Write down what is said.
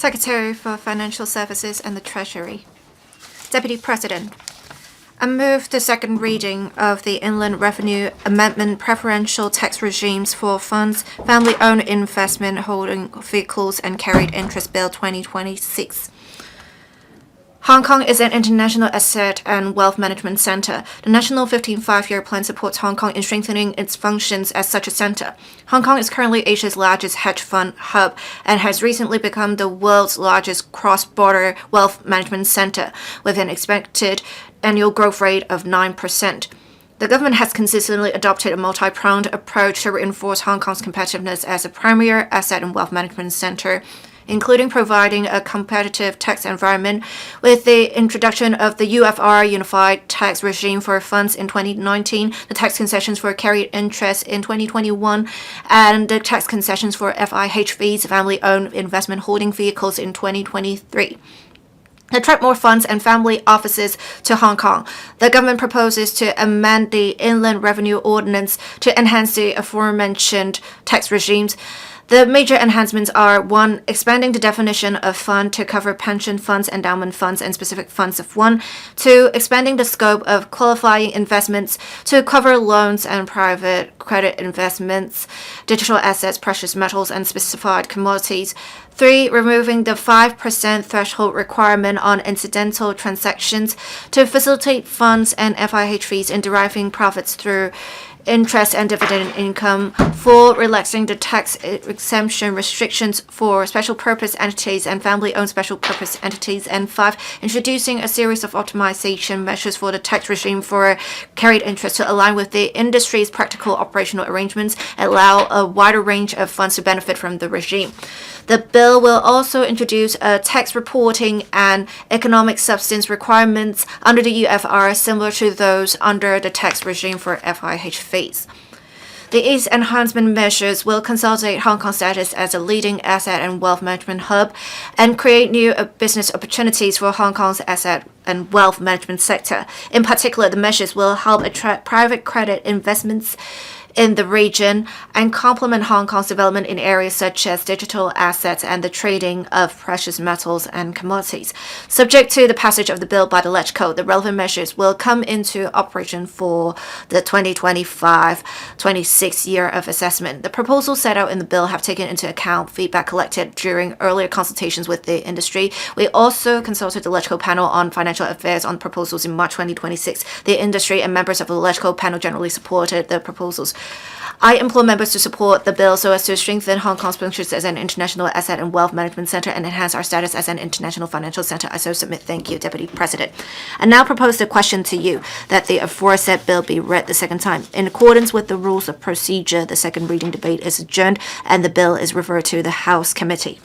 Secretary for Financial Services and the Treasury. Deputy President, I move the second reading of the Inland Revenue Amendment Preferential Tax Regimes for Funds, Family-Owned Investment Holding Vehicles and Carried Interest Bill 2026. Hong Kong is an international asset and wealth management center. The National 15th Five-Year Plan supports Hong Kong in strengthening its functions as such a center. Hong Kong is currently Asia's largest hedge fund hub and has recently become the world's largest cross-border wealth management center, with an expected annual growth rate of 9%. The government has consistently adopted a multi-pronged approach to reinforce Hong Kong's competitiveness as a premier asset and wealth management center, including providing a competitive tax environment with the introduction of the UFR Unified Tax Regime for Funds in 2019, the tax concessions for carried interest in 2021, and the tax concessions for FIHVs, family-owned investment holding vehicles, in 2023. To attract more funds and family offices to Hong Kong, the government proposes to amend the Inland Revenue Ordinance to enhance the aforementioned tax regimes. The major enhancements are: 1. Expanding the definition of fund to cover pension funds, endowment funds, and specific funds of one. 2. Expanding the scope of qualifying investments to cover loans and private credit investments, digital assets, precious metals, and specified commodities. 3. Removing the 5% threshold requirement on incidental transactions to facilitate funds and FIHVs in deriving profits through interest and dividend income. 4. Relaxing the tax exemption restrictions for special purpose entities and family-owned special purpose entities. And 5. Introducing a series of optimization measures for the tax regime for carried interest to align with the industry's practical operational arrangements and allow a wider range of funds to benefit from the regime. The bill will also introduce tax reporting and economic substance requirements under the UFR similar to those under the tax regime for FIHVs. These enhancement measures will consolidate Hong Kong's status as a leading asset and wealth management hub and create new business opportunities for Hong Kong's asset and wealth management sector. In particular, the measures will help attract private credit investments in the region and complement Hong Kong's development in areas such as digital assets and the trading of precious metals and commodities. Subject to the passage of the bill by the LegCo, the relevant measures will come into operation for the 2025-26 year of assessment. The proposals set out in the bill have taken into account feedback collected during earlier consultations with the industry. We also consulted the LegCo panel on financial affairs on proposals in March 2026. The industry and members of the LegCo panel generally supported the proposals. I implore members to support the bill so as to strengthen Hong Kong's functions as an international asset and wealth management center and enhance our status as an international financial center. I so submit. Thank you, Deputy President. I now propose the question to you that the aforesaid bill be read the second time. In accordance with the rules of procedure, the second reading debate is adjourned and the bill is referred to the House Committee.